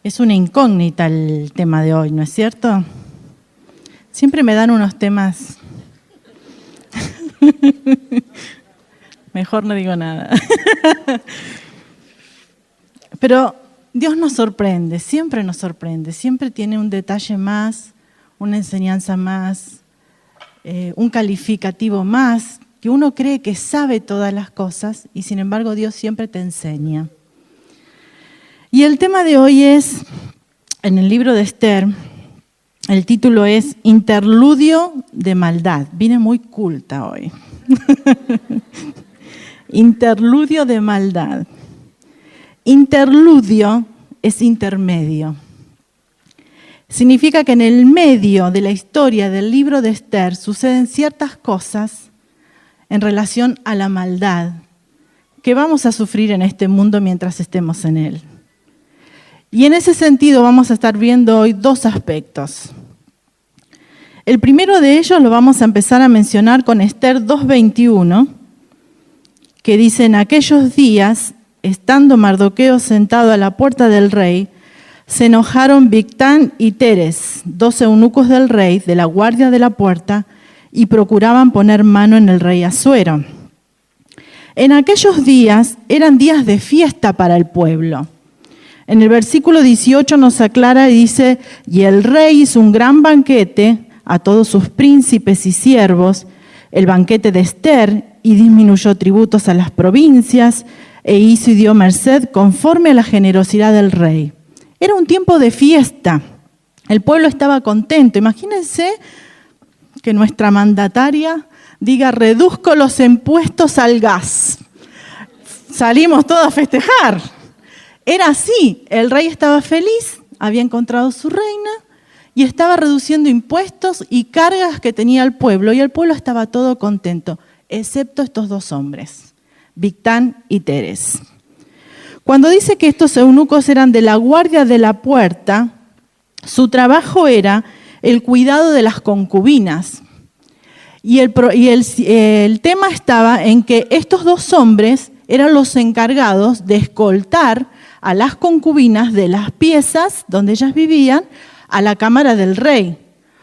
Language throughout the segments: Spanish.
Es una incógnita el tema de hoy, ¿no es cierto? Siempre me dan unos temas... Mejor no digo nada. Pero Dios nos sorprende, siempre tiene un detalle más, una enseñanza más, un calificativo más, que uno cree que sabe todas las cosas y sin embargo Dios siempre te enseña. Y el tema de hoy es, en el libro de Esther, el título es Interludio de maldad. Vine muy culta hoy. Interludio de maldad. Interludio es intermedio. Significa que en el medio de la historia del libro de Esther suceden ciertas cosas en relación a la maldad que vamos a sufrir en este mundo mientras estemos en él. Y en ese sentido vamos a estar viendo hoy dos aspectos. El primero de ellos lo vamos a empezar a mencionar con Esther 2:21, que dice: en aquellos días, estando Mardoqueo sentado a la puerta del rey, se enojaron Bigtán y Teres, 2 eunucos del rey, de la guardia de la puerta, y procuraban poner mano en el rey Asuero. En aquellos días eran días de fiesta para el pueblo. En el versículo 18 nos aclara y dice: y el rey hizo un gran banquete a todos sus príncipes y siervos, el banquete de Esther, y disminuyó tributos a las provincias, e hizo y dio merced conforme a la generosidad del rey. Era un tiempo de fiesta, el pueblo estaba contento. Imagínense que nuestra mandataria diga: reduzco los impuestos al gas. Salimos todos a festejar. Era así, el rey estaba feliz, había encontrado su reina y estaba reduciendo impuestos y cargas que tenía el pueblo, y el pueblo estaba todo contento, excepto estos dos hombres, Bigtán y Teres. Cuando dice que estos eunucos eran de la guardia de la puerta, su trabajo era el cuidado de las concubinas. Y el tema estaba en que estos dos hombres eran los encargados de escoltar a las concubinas de las piezas donde ellas vivían a la cámara del rey.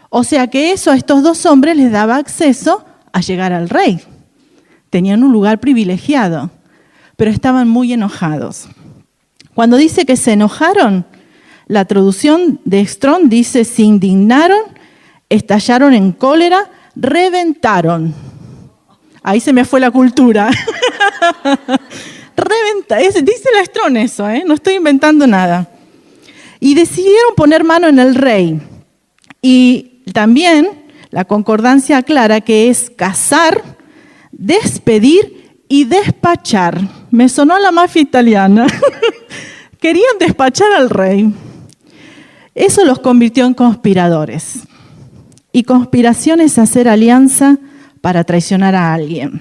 O sea que eso a estos dos hombres les daba acceso a llegar al rey. Tenían un lugar privilegiado, pero estaban muy enojados. Cuando dice que se enojaron, la traducción de Strong dice: se indignaron, estallaron en cólera, reventaron. Ahí se me fue la cultura. Dice la Strong eso, no estoy inventando nada. Y decidieron poner mano en el rey. Y también la concordancia aclara que es cazar, despedir y despachar. Me sonó a la mafia italiana. Querían despachar al rey. Eso los convirtió en conspiradores. Y conspiración es hacer alianza para traicionar a alguien.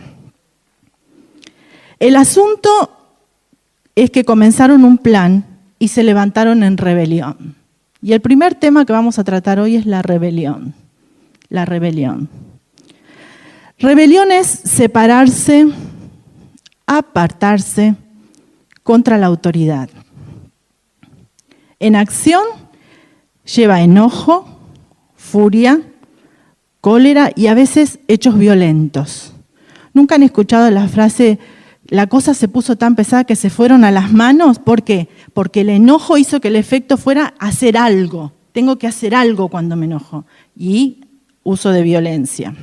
El asunto es que comenzaron un plan y se levantaron en rebelión. Y el primer tema que vamos a tratar hoy es la rebelión. La rebelión. Rebelión es separarse, apartarse contra la autoridad. En acción lleva enojo, furia, cólera y a veces hechos violentos. ¿Nunca han escuchado la frase: la cosa se puso tan pesada que se fueron a las manos? ¿Por qué? Porque el enojo hizo que el efecto fuera hacer algo. Tengo que hacer algo cuando me enojo. Y uso de violencia.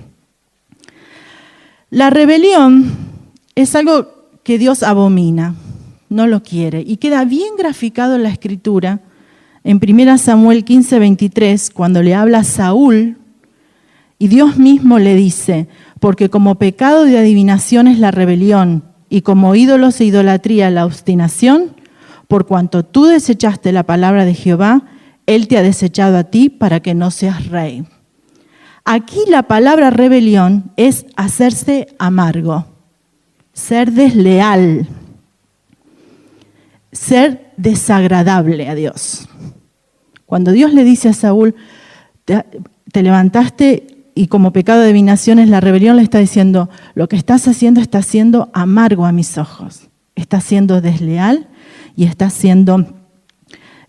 La rebelión es algo que Dios abomina, no lo quiere. Y queda bien graficado en la Escritura, en 1 Samuel 15:23, cuando le habla a Saúl, y Dios mismo le dice: porque como pecado de adivinación es la rebelión, y como ídolos e idolatría la obstinación, por cuanto tú desechaste la palabra de Jehová, Él te ha desechado a ti para que no seas rey. Aquí la palabra rebelión es hacerse amargo, ser desleal, ser desagradable a Dios. Cuando Dios le dice a Saúl: te levantaste y como pecado de adivinación es la rebelión, le está diciendo: lo que estás haciendo está siendo amargo a mis ojos, estás siendo desleal y estás siendo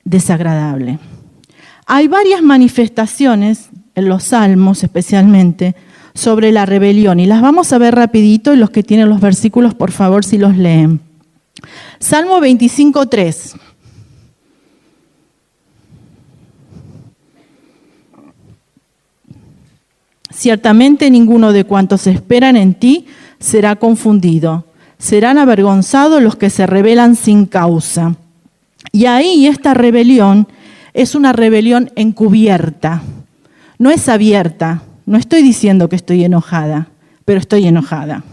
desagradable. Hay varias manifestaciones en los Salmos especialmente sobre la rebelión y las vamos a ver rapidito y los que tienen los versículos, por favor, si los leen. Salmo 25:3. Ciertamente ninguno de cuantos esperan en ti será confundido. Serán avergonzados los que se rebelan sin causa. Y ahí esta rebelión es una rebelión encubierta. No es abierta. No estoy diciendo que estoy enojada, pero estoy enojada.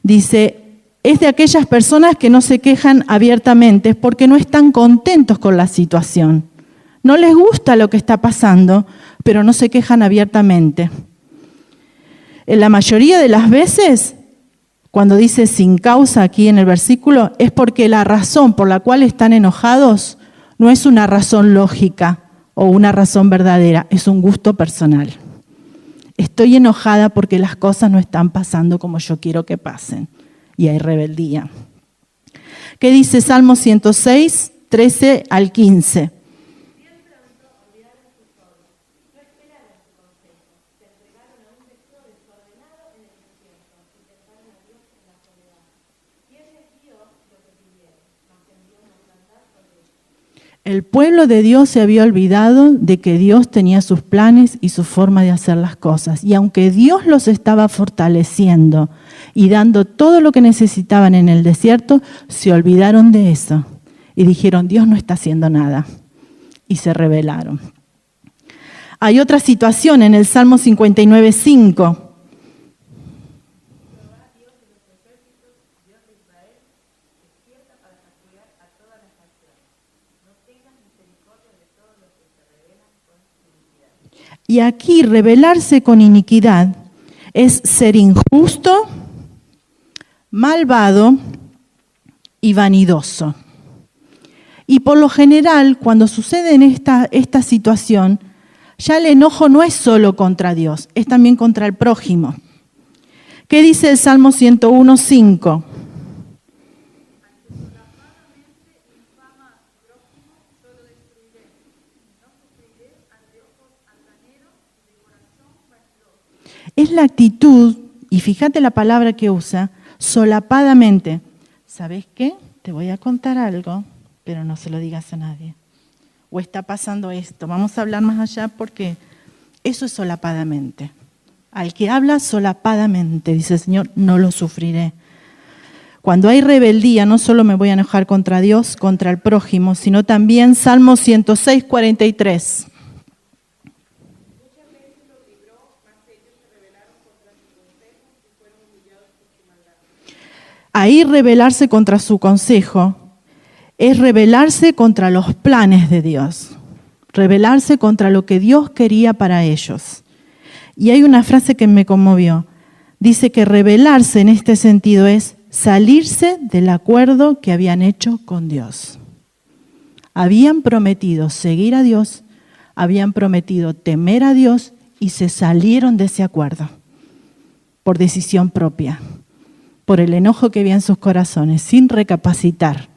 Dice, es de aquellas personas que no se quejan abiertamente porque no están contentos con la situación. No les gusta lo que está pasando, pero no se quejan abiertamente. En la mayoría de las veces, cuando dice sin causa aquí en el versículo, es porque la razón por la cual están enojados no es una razón lógica o una razón verdadera, es un gusto personal. Estoy enojada porque las cosas no están pasando como yo quiero que pasen. Y hay rebeldía. ¿Qué dice Salmo 106, 13 al 15? El pueblo de Dios se había olvidado de que Dios tenía sus planes y su forma de hacer las cosas. Y aunque Dios los estaba fortaleciendo y dando todo lo que necesitaban en el desierto, se olvidaron de eso. Y dijeron, Dios no está haciendo nada. Y se rebelaron. Hay otra situación en el Salmo 59:5. Y aquí rebelarse con iniquidad es ser injusto, malvado y vanidoso. Y por lo general, cuando sucede en esta situación, ya el enojo no es solo contra Dios, es también contra el prójimo. ¿Qué dice el Salmo 101:5? Es la actitud, y fíjate la palabra que usa, solapadamente. ¿Sabes qué? Te voy a contar algo, pero no se lo digas a nadie. O está pasando esto. Vamos a hablar más allá porque eso es solapadamente. Al que habla solapadamente, dice el Señor, no lo sufriré. Cuando hay rebeldía, no solo me voy a enojar contra Dios, contra el prójimo, sino también Salmo 106:43. Ahí rebelarse contra su consejo es rebelarse contra los planes de Dios, rebelarse contra lo que Dios quería para ellos. Y hay una frase que me conmovió. Dice que rebelarse en este sentido es salirse del acuerdo que habían hecho con Dios. Habían prometido seguir a Dios, habían prometido temer a Dios y se salieron de ese acuerdo por decisión propia, por el enojo que había en sus corazones, sin recapacitar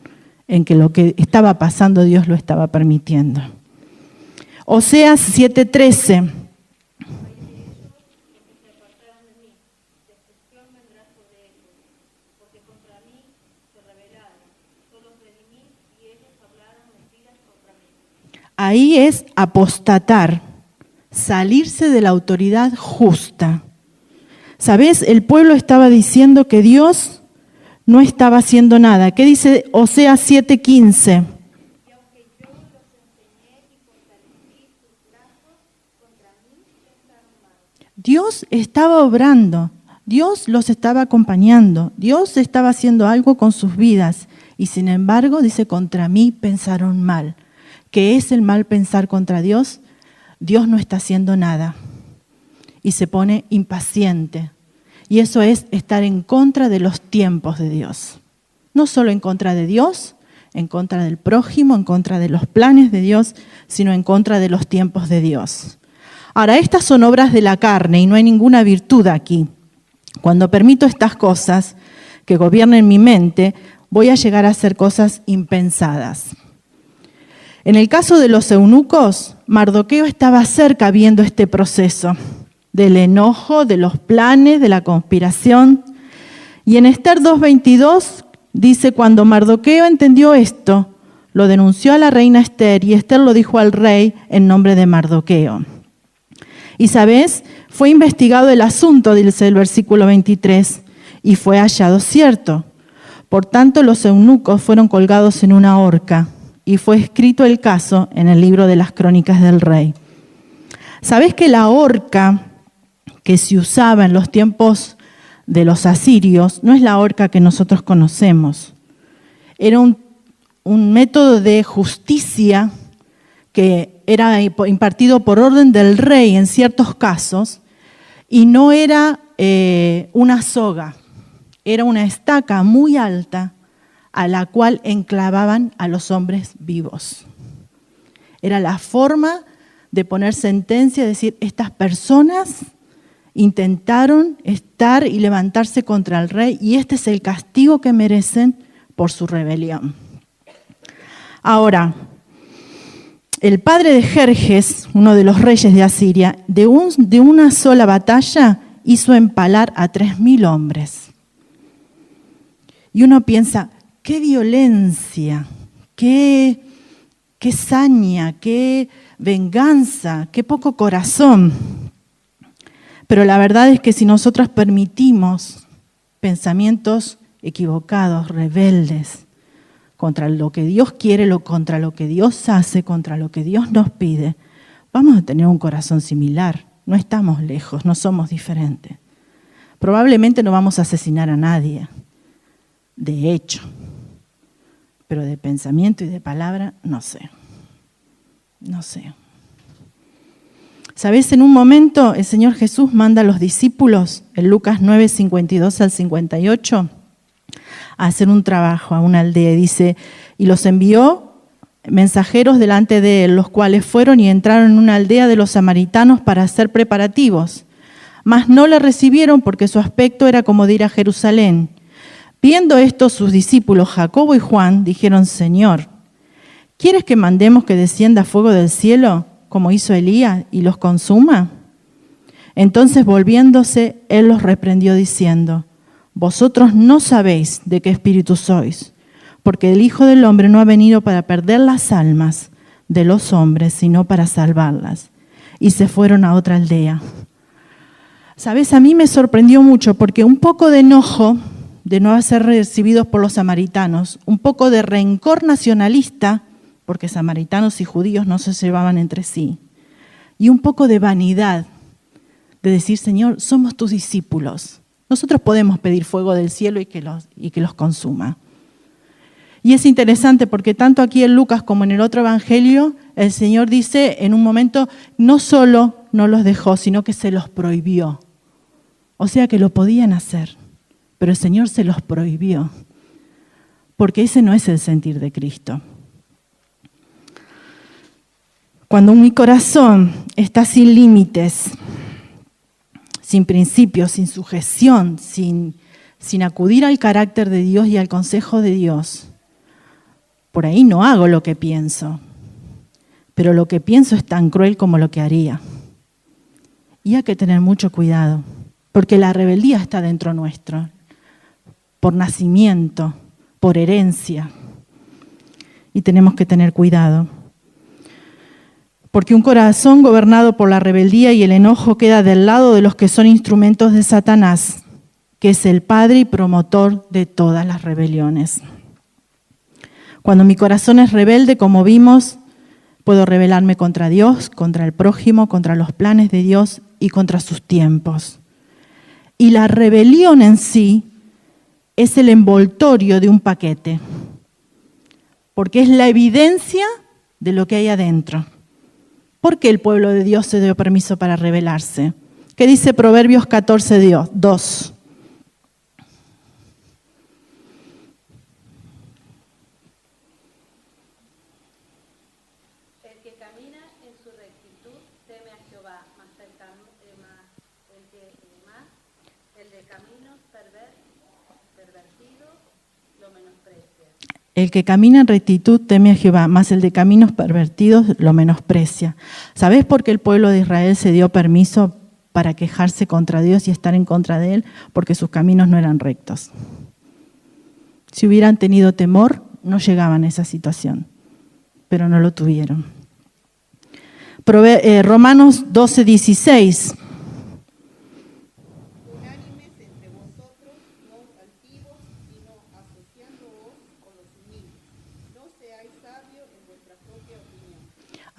en que lo que estaba pasando Dios lo estaba permitiendo. Oseas 7:13. Ahí es apostatar, salirse de la autoridad justa. ¿Sabes? El pueblo estaba diciendo que Dios no estaba haciendo nada. ¿Qué dice Oseas 7:15? Dios estaba obrando, Dios los estaba acompañando, Dios estaba haciendo algo con sus vidas. Y sin embargo, dice, contra mí pensaron mal. ¿Qué es el mal pensar contra Dios? Dios no está haciendo nada. Y se pone impaciente. Y eso es estar en contra de los tiempos de Dios. No solo en contra de Dios, en contra del prójimo, en contra de los planes de Dios, sino en contra de los tiempos de Dios. Ahora, estas son obras de la carne y no hay ninguna virtud aquí. Cuando permito estas cosas que gobiernen mi mente, voy a llegar a hacer cosas impensadas. En el caso de los eunucos, Mardoqueo estaba cerca viendo este proceso del enojo, de los planes, de la conspiración. Y en Esther 2:22 dice, cuando Mardoqueo entendió esto, lo denunció a la reina Esther y Esther lo dijo al rey en nombre de Mardoqueo. Y sabes, fue investigado el asunto, dice el versículo 23, y fue hallado cierto. Por tanto, los eunucos fueron colgados en una horca y fue escrito el caso en el libro de las crónicas del rey. ¿Sabés que la horca que se usaba en los tiempos de los asirios no es la horca que nosotros conocemos? Era un método de justicia que era impartido por orden del rey en ciertos casos y no era una soga, era una estaca muy alta a la cual enclavaban a los hombres vivos. Era la forma de poner sentencia, decir, estas personas intentaron estar y levantarse contra el rey y este es el castigo que merecen por su rebelión. Ahora, el padre de Jerjes, uno de los reyes de Asiria, de una sola batalla hizo empalar a 3.000 hombres. Y uno piensa, qué violencia, qué saña, qué venganza, qué poco corazón. Pero la verdad es que si nosotros permitimos pensamientos equivocados, rebeldes, contra lo que Dios quiere, contra lo que Dios hace, contra lo que Dios nos pide, vamos a tener un corazón similar. No estamos lejos, no somos diferentes. Probablemente no vamos a asesinar a nadie, de hecho, pero de pensamiento y de palabra, no sé. ¿Sabés? En un momento el Señor Jesús manda a los discípulos, en Lucas 9, 52 al 58, a hacer un trabajo a una aldea. Dice, y los envió mensajeros delante de él, los cuales fueron y entraron en una aldea de los samaritanos para hacer preparativos. Mas no le recibieron porque su aspecto era como de ir a Jerusalén. Viendo esto, sus discípulos Jacobo y Juan dijeron, Señor, ¿quieres que mandemos que descienda fuego del cielo, como hizo Elías, y los consuma? Entonces, volviéndose, él los reprendió diciendo, vosotros no sabéis de qué espíritu sois, porque el Hijo del Hombre no ha venido para perder las almas de los hombres, sino para salvarlas. Y se fueron a otra aldea. ¿Sabes? A mí me sorprendió mucho porque un poco de enojo de no ser recibidos por los samaritanos, un poco de rencor nacionalista, porque samaritanos y judíos no se llevaban entre sí, y un poco de vanidad, de decir, Señor, somos tus discípulos, nosotros podemos pedir fuego del cielo y que los consuma. Y es interesante porque tanto aquí en Lucas como en el otro evangelio, el Señor dice en un momento, no solo no los dejó, sino que se los prohibió. O sea que lo podían hacer, pero el Señor se los prohibió, porque ese no es el sentir de Cristo. Cuando mi corazón está sin límites, sin principios, sin sujeción, sin acudir al carácter de Dios y al consejo de Dios, por ahí no hago lo que pienso, pero lo que pienso es tan cruel como lo que haría. Y hay que tener mucho cuidado, porque la rebeldía está dentro nuestro, por nacimiento, por herencia, y tenemos que tener cuidado. Porque un corazón gobernado por la rebeldía y el enojo queda del lado de los que son instrumentos de Satanás, que es el padre y promotor de todas las rebeliones. Cuando mi corazón es rebelde, como vimos, puedo rebelarme contra Dios, contra el prójimo, contra los planes de Dios y contra sus tiempos. Y la rebelión en sí es el envoltorio de un paquete, porque es la evidencia de lo que hay adentro. ¿Por qué el pueblo de Dios se dio permiso para rebelarse? ¿Qué dice Proverbios 14:2? El que camina en su rectitud teme a Jehová, mas el de caminos pervertidos lo menosprecia. El que camina en rectitud teme a Jehová, mas el de caminos pervertidos lo menosprecia. ¿Sabés por qué el pueblo de Israel se dio permiso para quejarse contra Dios y estar en contra de Él? Porque sus caminos no eran rectos. Si hubieran tenido temor, no llegaban a esa situación, pero no lo tuvieron. Romanos 12:16.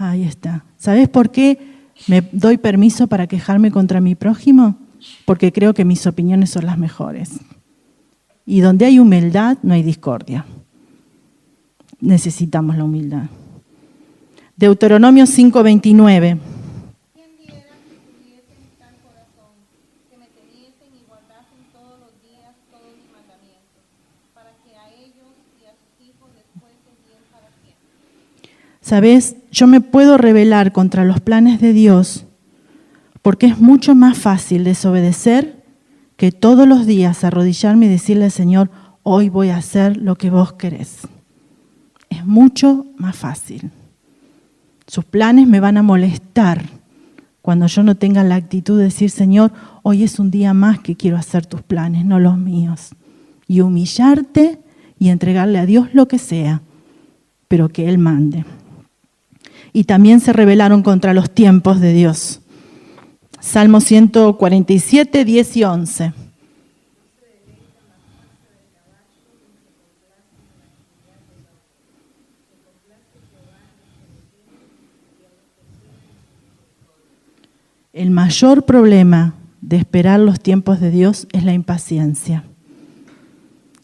Ahí está. ¿Sabes por qué me doy permiso para quejarme contra mi prójimo? Porque creo que mis opiniones son las mejores. Y donde hay humildad, no hay discordia. Necesitamos la humildad. Deuteronomio 5:29. ¿Quién diera que tuviesen tal corazón, que me temiesen y guardasen todos los días todos mis mandamientos, para que a ellos y a sus hijos les fuese bien para siempre? ¿Sabes? Yo me puedo rebelar contra los planes de Dios porque es mucho más fácil desobedecer que todos los días arrodillarme y decirle al Señor, hoy voy a hacer lo que vos querés. Es mucho más fácil. Sus planes me van a molestar cuando yo no tenga la actitud de decir, Señor, hoy es un día más que quiero hacer tus planes, no los míos. Y humillarte y entregarle a Dios lo que sea, pero que Él mande. Y también se rebelaron contra los tiempos de Dios. Salmo 147, 10 y 11. El mayor problema de esperar los tiempos de Dios es la impaciencia.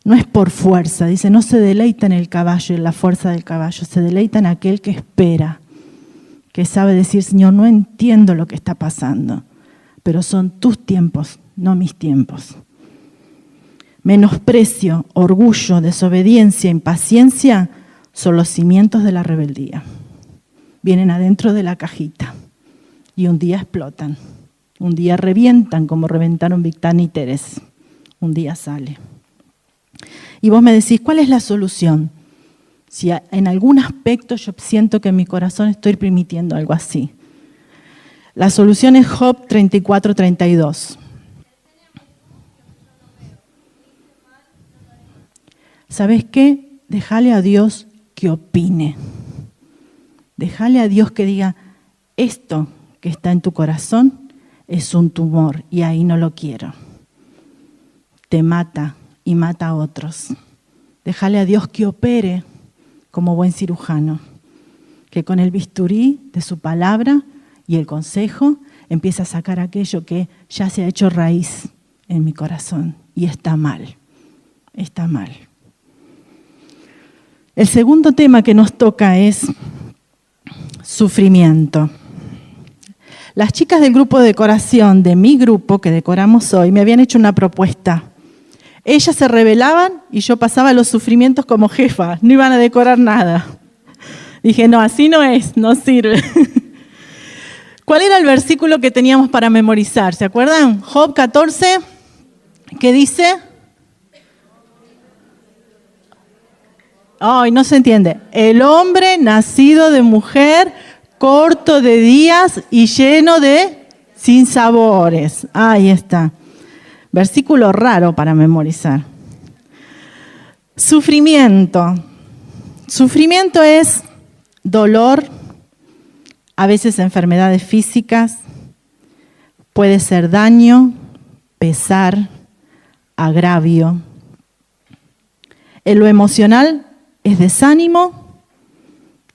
No es por fuerza, dice, no se deleita en el caballo, en la fuerza del caballo, se deleita en aquel que espera, que sabe decir, Señor, no entiendo lo que está pasando, pero son tus tiempos, no mis tiempos. Menosprecio, orgullo, desobediencia, impaciencia son los cimientos de la rebeldía. Vienen adentro de la cajita y un día explotan, un día revientan como reventaron Victán y Teres, un día sale. Y vos me decís, ¿cuál es la solución? Si en algún aspecto yo siento que en mi corazón estoy permitiendo algo así. La solución es Job 34:32. ¿Sabes qué? Déjale a Dios que opine. Déjale a Dios que diga, esto que está en tu corazón es un tumor y ahí no lo quiero. Te mata y mata a otros. Déjale a Dios que opere como buen cirujano, que con el bisturí de su palabra y el consejo empieza a sacar aquello que ya se ha hecho raíz en mi corazón y está mal, está mal. El segundo tema que nos toca es sufrimiento. Las chicas del grupo de decoración de mi grupo, que decoramos hoy, me habían hecho una propuesta. Ellas se rebelaban y yo pasaba los sufrimientos como jefa, no iban a decorar nada. Dije, no, así no es, no sirve. ¿Cuál era el versículo que teníamos para memorizar? ¿Se acuerdan? Job 14, ¿qué dice? Ay, no se entiende. El hombre nacido de mujer, corto de días y lleno de sinsabores. Ahí está. Versículo raro para memorizar. Sufrimiento. Sufrimiento es dolor, a veces enfermedades físicas, puede ser daño, pesar, agravio. En lo emocional es desánimo,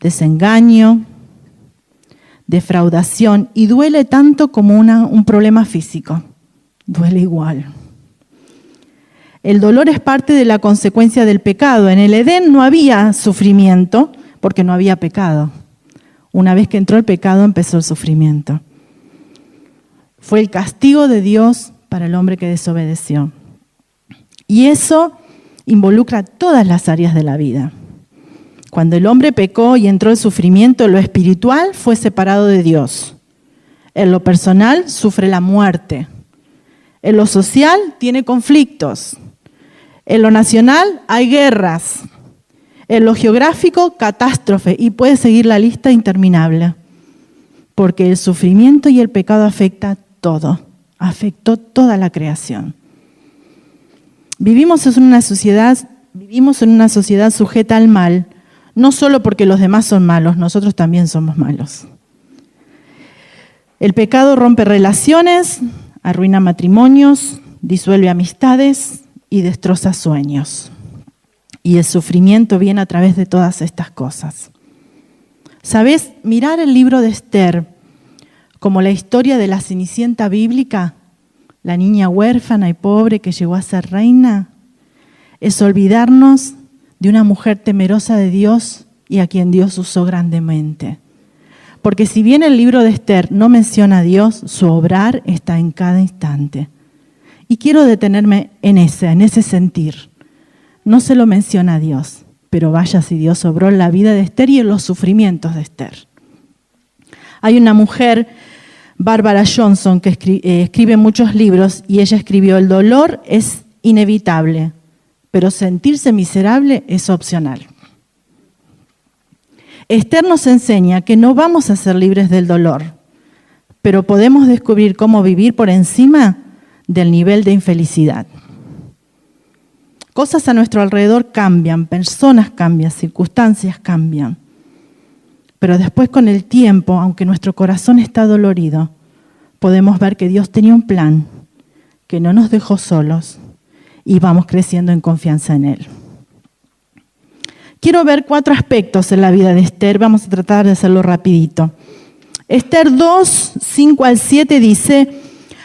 desengaño, defraudación y duele tanto como un problema físico. Duele igual. El dolor es parte de la consecuencia del pecado. En el Edén no había sufrimiento porque no había pecado. Una vez que entró el pecado empezó el sufrimiento. Fue el castigo de Dios para el hombre que desobedeció. Y eso involucra todas las áreas de la vida. Cuando el hombre pecó y entró el sufrimiento, lo espiritual fue separado de Dios. En lo personal sufre la muerte. En lo social tiene conflictos. En lo nacional hay guerras. En lo geográfico, catástrofe, y puede seguir la lista interminable, porque el sufrimiento y el pecado afecta todo, afectó toda la creación. Vivimos en una sociedad sujeta al mal, no solo porque los demás son malos, nosotros también somos malos. El pecado rompe relaciones, arruina matrimonios, disuelve amistades y destroza sueños. Y el sufrimiento viene a través de todas estas cosas. ¿Sabes? Mirar el libro de Esther como la historia de la Cenicienta bíblica, la niña huérfana y pobre que llegó a ser reina, es olvidarnos de una mujer temerosa de Dios y a quien Dios usó grandemente. Porque si bien el libro de Esther no menciona a Dios, su obrar está en cada instante. Y quiero detenerme en ese sentir. No se lo menciona a Dios, pero vaya si Dios obró en la vida de Esther y en los sufrimientos de Esther. Hay una mujer, Barbara Johnson, que escribe muchos libros y ella escribió: el dolor es inevitable, pero sentirse miserable es opcional. Esther nos enseña que no vamos a ser libres del dolor, pero podemos descubrir cómo vivir por encima del nivel de infelicidad. Cosas a nuestro alrededor cambian, personas cambian, circunstancias cambian. Pero después, con el tiempo, aunque nuestro corazón está dolorido, podemos ver que Dios tenía un plan, que no nos dejó solos y vamos creciendo en confianza en Él. Quiero ver 4 aspectos en la vida de Esther. Vamos a tratar de hacerlo rapidito. Esther 2, 5 al 7 dice: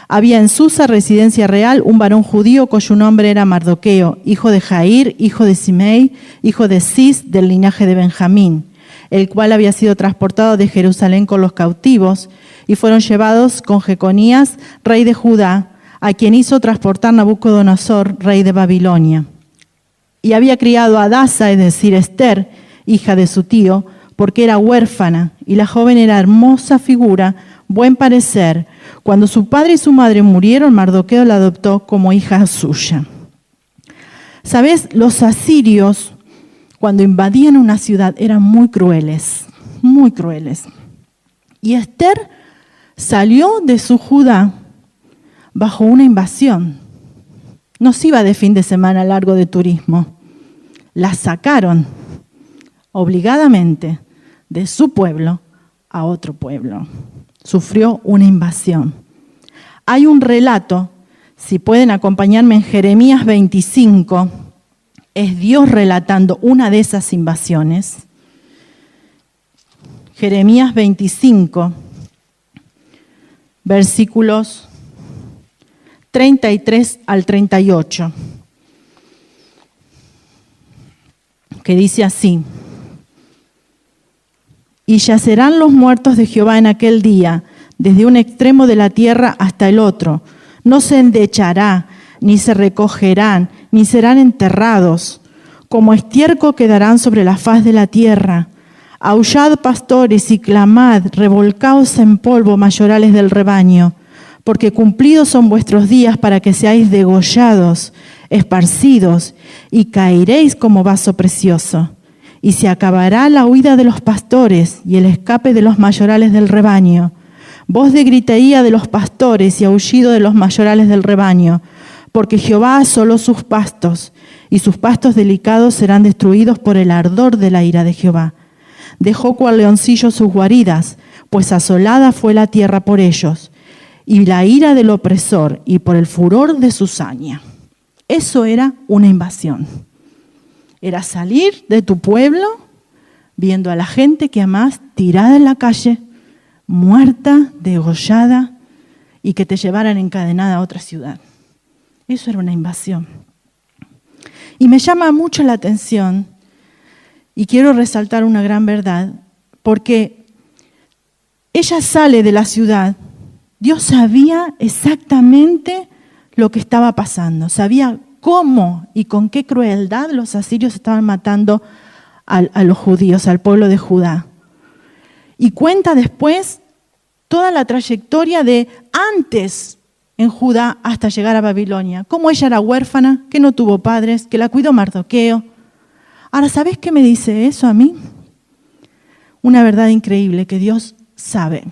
había en Susa, residencia real, un varón judío cuyo nombre era Mardoqueo, hijo de Jair, hijo de Simei, hijo de Cis, del linaje de Benjamín, el cual había sido transportado de Jerusalén con los cautivos, y fueron llevados con Jeconías, rey de Judá, a quien hizo transportar Nabucodonosor, rey de Babilonia. Y había criado a Hadasa, es decir, Esther, hija de su tío, porque era huérfana, y la joven era hermosa figura, buen parecer. Cuando su padre y su madre murieron, Mardoqueo la adoptó como hija suya. ¿Sabes? Los asirios, cuando invadían una ciudad, eran muy crueles, muy crueles. Y Esther salió de su Judá bajo una invasión. No se iba de fin de semana largo de turismo. La sacaron obligadamente de su pueblo a otro pueblo. Sufrió una invasión. Hay un relato, si pueden acompañarme, en Jeremías 25, es Dios relatando una de esas invasiones. Jeremías 25, versículos 33 al 38, que dice así: y yacerán los muertos de Jehová en aquel día, desde un extremo de la tierra hasta el otro. No se endechará, ni se recogerán, ni serán enterrados. Como estiércol quedarán sobre la faz de la tierra. Aullad, pastores, y clamad, revolcaos en polvo, mayorales del rebaño, porque cumplidos son vuestros días para que seáis degollados, esparcidos, y caeréis como vaso precioso. Y se acabará la huida de los pastores y el escape de los mayorales del rebaño. Voz de gritería de los pastores y aullido de los mayorales del rebaño, porque Jehová asoló sus pastos, y sus pastos delicados serán destruidos por el ardor de la ira de Jehová. Dejó cual leoncillo sus guaridas, pues asolada fue la tierra por ellos, y la ira del opresor, y por el furor de su saña. Eso era una invasión. Era salir de tu pueblo, viendo a la gente que amás tirada en la calle, muerta, degollada, y que te llevaran encadenada a otra ciudad. Eso era una invasión. Y me llama mucho la atención, y quiero resaltar una gran verdad, porque ella sale de la ciudad. Dios sabía exactamente lo que estaba pasando, sabía cómo y con qué crueldad los asirios estaban matando a los judíos, al pueblo de Judá. Y cuenta después toda la trayectoria de antes en Judá hasta llegar a Babilonia. Cómo ella era huérfana, que no tuvo padres, que la cuidó Mardoqueo. Ahora, ¿sabés qué me dice eso a mí? Una verdad increíble, que Dios sabe.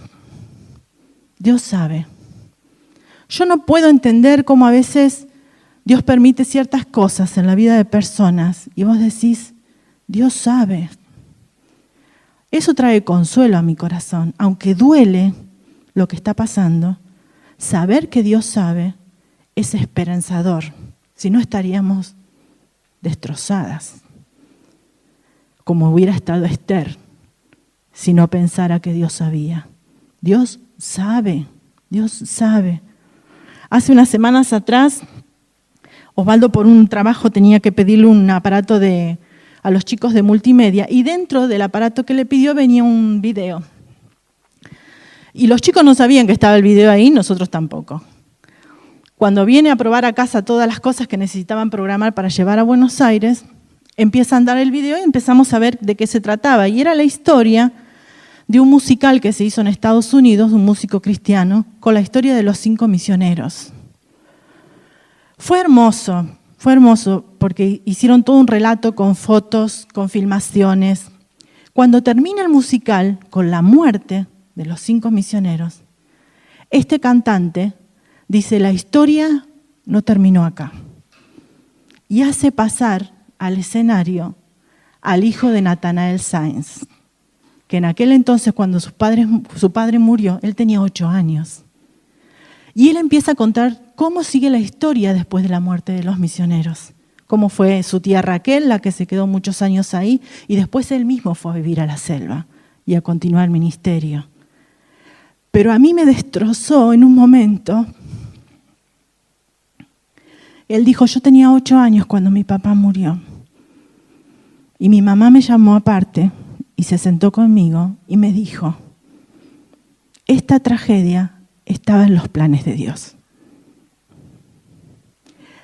Dios sabe. Yo no puedo entender cómo a veces Dios permite ciertas cosas en la vida de personas y vos decís, Dios sabe. Eso trae consuelo a mi corazón. Aunque duele lo que está pasando, saber que Dios sabe es esperanzador. Si no, estaríamos destrozadas, como hubiera estado Esther, si no pensara que Dios sabía. Dios sabe, Dios sabe. Hace unas semanas atrás, Osvaldo por un trabajo tenía que pedirle un aparato a los chicos de multimedia y dentro del aparato que le pidió venía un video. Y los chicos no sabían que estaba el video ahí, nosotros tampoco. Cuando viene a probar a casa todas las cosas que necesitaban programar para llevar a Buenos Aires, empieza a andar el video y empezamos a ver de qué se trataba. Y era la historia de un musical que se hizo en Estados Unidos, un músico cristiano, con la historia de los 5 misioneros. Fue hermoso porque hicieron todo un relato con fotos, con filmaciones. Cuando termina el musical con la muerte de los 5 misioneros, este cantante dice, la historia no terminó acá. Y hace pasar al escenario al hijo de Nathanael Sainz, que en aquel entonces, cuando su padre murió, él tenía 8 años. Y él empieza a contar cómo sigue la historia después de la muerte de los misioneros. Cómo fue su tía Raquel, la que se quedó muchos años ahí, y después él mismo fue a vivir a la selva y a continuar el ministerio. Pero a mí me destrozó en un momento. Él dijo, yo tenía 8 años cuando mi papá murió. Y mi mamá me llamó aparte y se sentó conmigo y me dijo, esta tragedia estaba en los planes de Dios.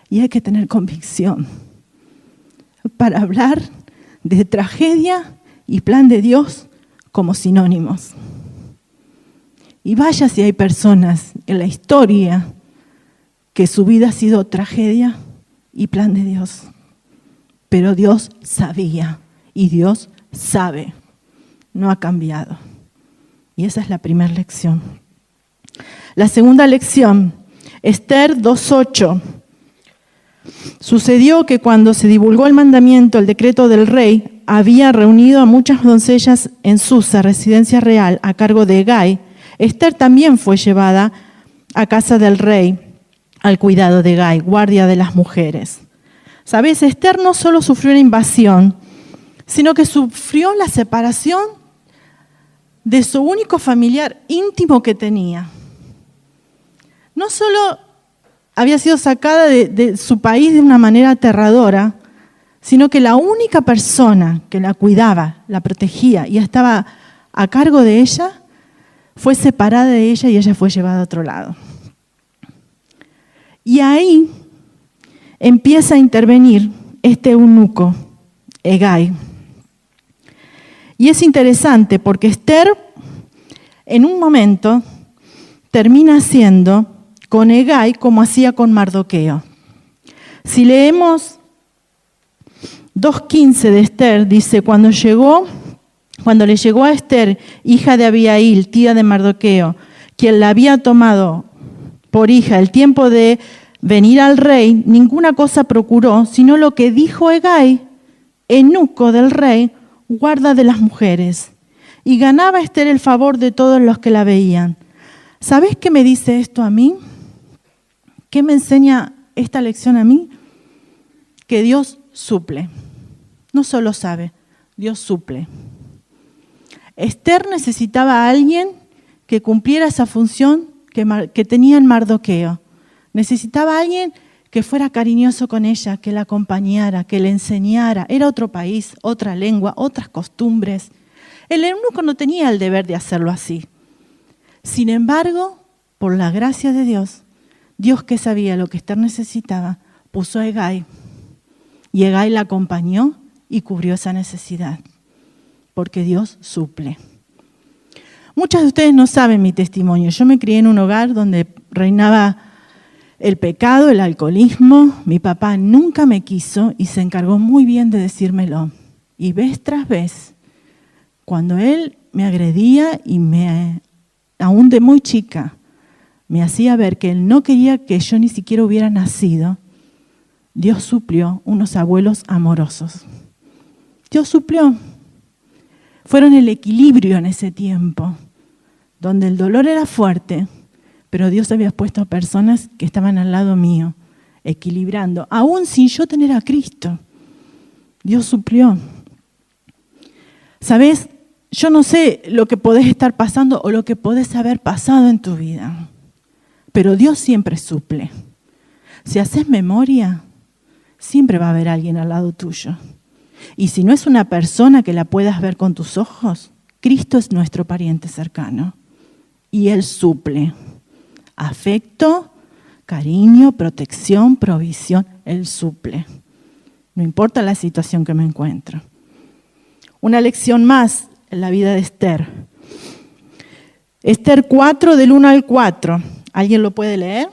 Y hay que tener convicción para hablar de tragedia y plan de Dios como sinónimos. Y vaya si hay personas en la historia que su vida ha sido tragedia y plan de Dios. Pero Dios sabía y Dios sabe. No ha cambiado. Y esa es la primera lección. La segunda lección, Esther 2:8. Sucedió que cuando se divulgó el mandamiento, el decreto del rey, había reunido a muchas doncellas en Susa, residencia real, a cargo de Hegai. Esther también fue llevada a casa del rey, al cuidado de Hegai, guardia de las mujeres. ¿Sabes? Esther no solo sufrió una invasión, sino que sufrió la separación de su único familiar íntimo que tenía. No solo había sido sacada de su país de una manera aterradora, sino que la única persona que la cuidaba, la protegía y estaba a cargo de ella, fue separada de ella y ella fue llevada a otro lado. Y ahí empieza a intervenir este eunuco, Hegai. Y es interesante porque Esther, en un momento, termina haciendo con Hegai como hacía con Mardoqueo. Si leemos 2:15 de Esther, dice, cuando le llegó a Esther, hija de Abihail, tía de Mardoqueo, quien la había tomado por hija el tiempo de venir al rey, ninguna cosa procuró, sino lo que dijo Hegai, eunuco del rey, guarda de las mujeres. Y ganaba Esther el favor de todos los que la veían. ¿Sabés qué me dice esto a mí? ¿Qué me enseña esta lección a mí? Que Dios suple. No solo sabe, Dios suple. Esther necesitaba a alguien que cumpliera esa función que tenía en Mardoqueo. Necesitaba a alguien que fuera cariñoso con ella, que la acompañara, que le enseñara. Era otro país, otra lengua, otras costumbres. El eunuco no tenía el deber de hacerlo así. Sin embargo, por la gracia de Dios, Dios que sabía lo que Esther necesitaba, puso a Hegai. Y Hegai la acompañó y cubrió esa necesidad. Porque Dios suple. Muchos de ustedes no saben mi testimonio. Yo me crié en un hogar donde reinaba el pecado, el alcoholismo. Mi papá nunca me quiso y se encargó muy bien de decírmelo. Y vez tras vez, cuando él me agredía y aún de muy chica, me hacía ver que él no quería que yo ni siquiera hubiera nacido, Dios suplió unos abuelos amorosos. Dios suplió. Fueron el equilibrio en ese tiempo, donde el dolor era fuerte, pero Dios había puesto a personas que estaban al lado mío, equilibrando, aún sin yo tener a Cristo. Dios suplió. ¿Sabes? Yo no sé lo que podés estar pasando o lo que podés haber pasado en tu vida, pero Dios siempre suple. Si haces memoria, siempre va a haber alguien al lado tuyo. Y si no es una persona que la puedas ver con tus ojos, Cristo es nuestro pariente cercano. Y Él suple. Afecto, cariño, protección, provisión, Él suple. No importa la situación que me encuentro. Una lección más en la vida de Esther. Esther 4, del 1 al 4. ¿Alguien lo puede leer?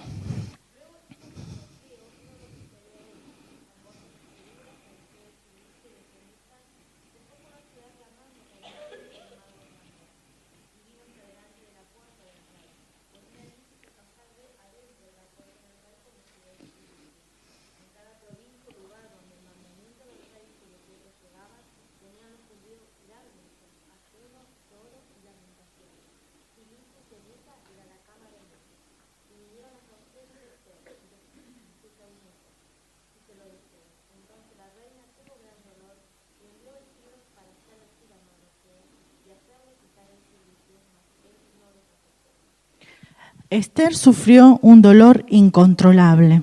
Esther sufrió un dolor incontrolable.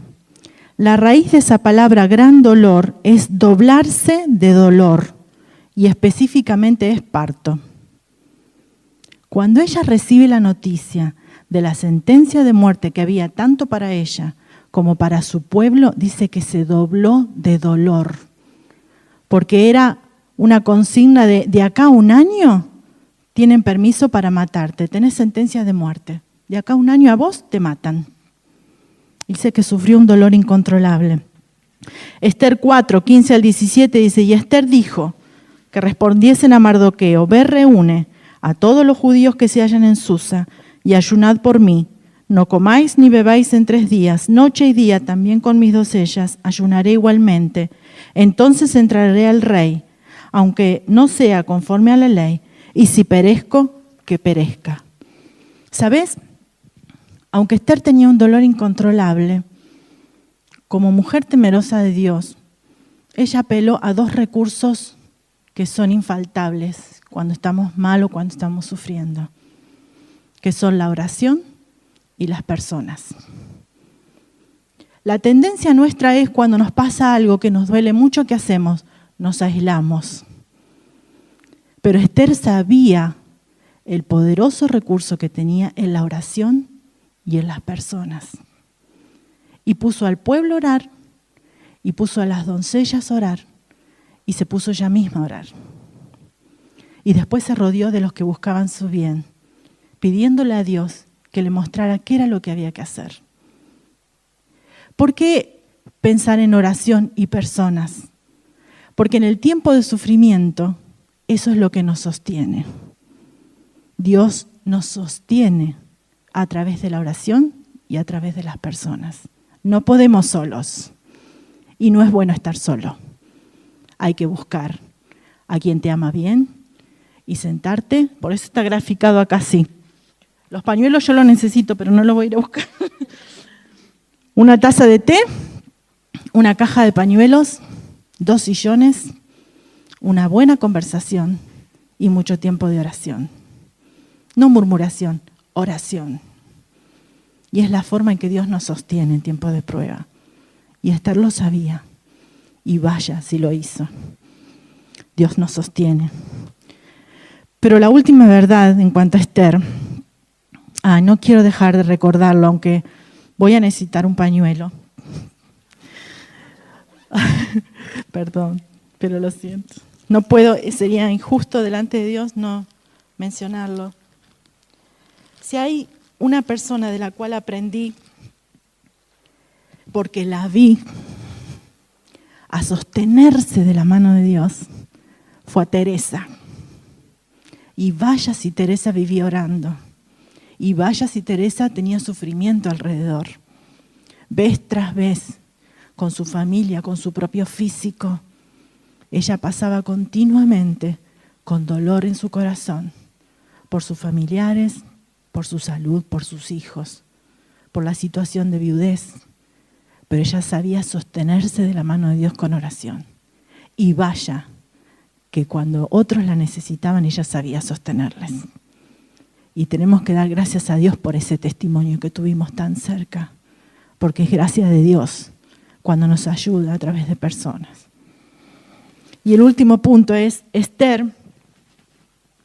La raíz de esa palabra gran dolor es doblarse de dolor y específicamente es parto. Cuando ella recibe la noticia de la sentencia de muerte que había tanto para ella como para su pueblo, dice que se dobló de dolor, porque era una consigna de acá a un año tienen permiso para matarte, tenés sentencia de muerte. De acá a un año a vos te matan. Dice que sufrió un dolor incontrolable. Esther 4, 15 al 17 dice, y Esther dijo que respondiesen a Mardoqueo, ve, reúne a todos los judíos que se hallan en Susa y ayunad por mí. No comáis ni bebáis en 3 días, noche y día también con mis doncellas, ayunaré igualmente. Entonces entraré al rey, aunque no sea conforme a la ley, y si perezco, que perezca. ¿Sabes? Aunque Esther tenía un dolor incontrolable, como mujer temerosa de Dios, ella apeló a 2 recursos que son infaltables cuando estamos mal o cuando estamos sufriendo, que son la oración y las personas. La tendencia nuestra es cuando nos pasa algo que nos duele mucho, ¿qué hacemos? Nos aislamos. Pero Esther sabía el poderoso recurso que tenía en la oración y en las personas. Y puso al pueblo a orar, y puso a las doncellas a orar, y se puso ella misma a orar. Y después se rodeó de los que buscaban su bien, pidiéndole a Dios que le mostrara qué era lo que había que hacer. ¿Por qué pensar en oración y personas? Porque en el tiempo de sufrimiento, eso es lo que nos sostiene. Dios nos sostiene a través de la oración y a través de las personas. No podemos solos. Y no es bueno estar solo. Hay que buscar a quien te ama bien y sentarte. Por eso está graficado acá así. Los pañuelos yo los necesito, pero no los voy a ir a buscar. Una taza de té, una caja de pañuelos, 2 sillones, una buena conversación y mucho tiempo de oración. No murmuración, oración. Y es la forma en que Dios nos sostiene en tiempo de prueba. Y Esther lo sabía. Y vaya si lo hizo. Dios nos sostiene. Pero la última verdad en cuanto a Esther, no quiero dejar de recordarlo, aunque voy a necesitar un pañuelo. Perdón, pero lo siento. No puedo, sería injusto delante de Dios no mencionarlo. Si hay una persona de la cual aprendí, porque la vi, a sostenerse de la mano de Dios, fue a Teresa. Y vaya si Teresa vivía orando. Y vaya si Teresa tenía sufrimiento alrededor. Vez tras vez, con su familia, con su propio físico, ella pasaba continuamente con dolor en su corazón, por sus familiares, por su salud, por sus hijos, por la situación de viudez. Pero ella sabía sostenerse de la mano de Dios con oración. Y vaya que cuando otros la necesitaban, ella sabía sostenerles. Y tenemos que dar gracias a Dios por ese testimonio que tuvimos tan cerca, porque es gracia de Dios cuando nos ayuda a través de personas. Y el último punto es, Esther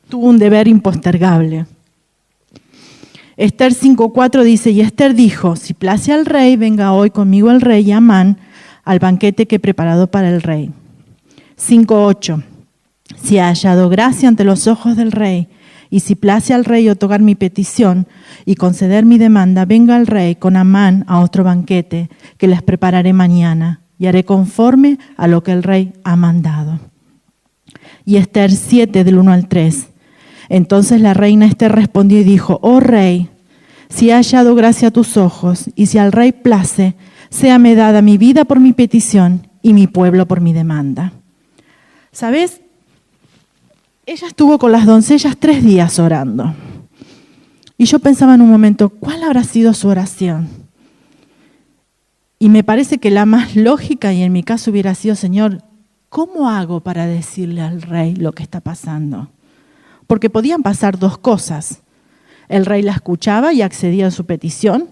tuvo un deber impostergable. Esther 5:4 dice, y Esther dijo, si place al rey, venga hoy conmigo el rey y Amán al banquete que he preparado para el rey. 5:8, si ha hallado gracia ante los ojos del rey, y si place al rey otorgar mi petición y conceder mi demanda, venga el rey con Amán a otro banquete que les prepararé mañana y haré conforme a lo que el rey ha mandado. Y Esther 7, del 1 al 3. Entonces la reina Esther respondió y dijo, oh rey, si he hallado gracia a tus ojos y si al rey place, séame dada mi vida por mi petición y mi pueblo por mi demanda. ¿Sabes? Ella estuvo con las doncellas 3 días orando. Y yo pensaba en un momento, ¿cuál habrá sido su oración? Y me parece que la más lógica, y en mi caso hubiera sido, Señor, ¿cómo hago para decirle al rey lo que está pasando? Porque podían pasar 2 cosas. El rey la escuchaba y accedía a su petición,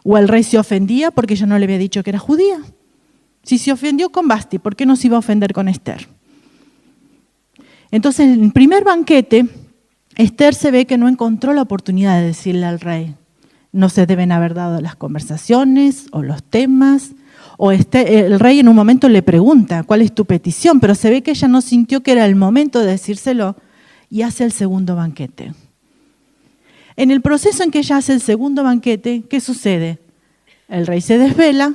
o el rey se ofendía porque ella no le había dicho que era judía. Si se ofendió con Vasti, ¿por qué no se iba a ofender con Esther? Entonces, en el primer banquete, Esther se ve que no encontró la oportunidad de decirle al rey. No se deben haber dado las conversaciones o los temas. O el rey en un momento le pregunta, ¿cuál es tu petición? Pero se ve que ella no sintió que era el momento de decírselo y hace el segundo banquete. En el proceso en que ella hace el segundo banquete, ¿qué sucede? El rey se desvela,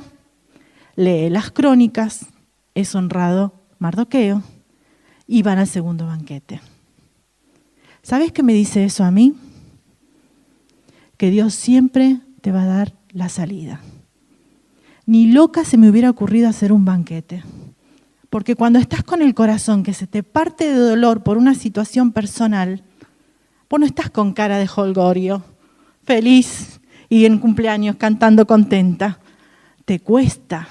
lee las crónicas, es honrado Mardoqueo, y van al segundo banquete. ¿Sabes qué me dice eso a mí? Que Dios siempre te va a dar la salida. Ni loca se me hubiera ocurrido hacer un banquete. Porque cuando estás con el corazón que se te parte de dolor por una situación personal, vos no estás con cara de jolgorio, feliz y en cumpleaños cantando contenta. Te cuesta.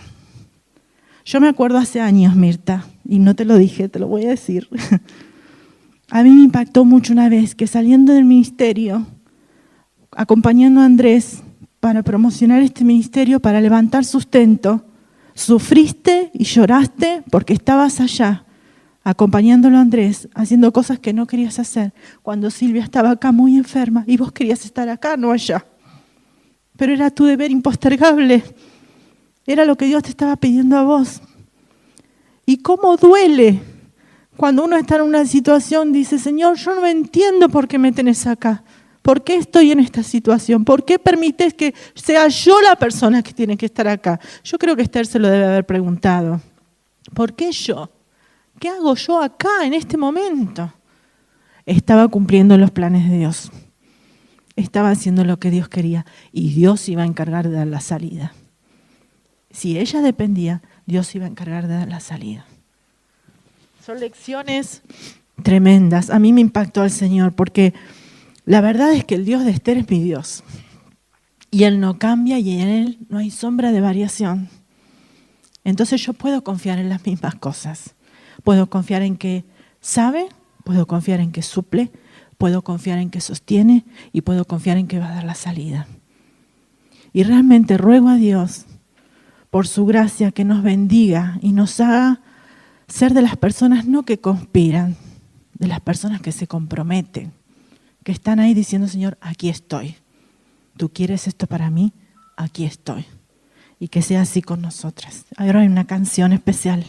Yo me acuerdo hace años, Mirta, y no te lo dije, te lo voy a decir. A mí me impactó mucho una vez que saliendo del ministerio, acompañando a Andrés para promocionar este ministerio, para levantar sustento, sufriste y lloraste porque estabas allá, acompañándolo a Andrés, haciendo cosas que no querías hacer, cuando Silvia estaba acá muy enferma y vos querías estar acá, no allá. Pero era tu deber impostergable. Era lo que Dios te estaba pidiendo a vos. Y cómo duele cuando uno está en una situación, dice, Señor, yo no entiendo por qué me tenés acá. ¿Por qué estoy en esta situación? ¿Por qué permites que sea yo la persona que tiene que estar acá? Yo creo que Esther se lo debe haber preguntado. ¿Por qué yo? ¿Qué hago yo acá en este momento? Estaba cumpliendo los planes de Dios. Estaba haciendo lo que Dios quería y Dios iba a encargar de dar la salida. Si ella dependía, Dios iba a encargar de dar la salida. Son lecciones tremendas. A mí me impactó el Señor porque la verdad es que el Dios de Esther es mi Dios. Y Él no cambia y en Él no hay sombra de variación. Entonces yo puedo confiar en las mismas cosas. Puedo confiar en que sabe, puedo confiar en que suple, puedo confiar en que sostiene y puedo confiar en que va a dar la salida. Y realmente ruego a Dios por su gracia que nos bendiga y nos haga ser de las personas no que conspiran, de las personas que se comprometen, que están ahí diciendo, Señor, aquí estoy. ¿Tú quieres esto para mí? Aquí estoy. Y que sea así con nosotras. Ahora hay una canción especial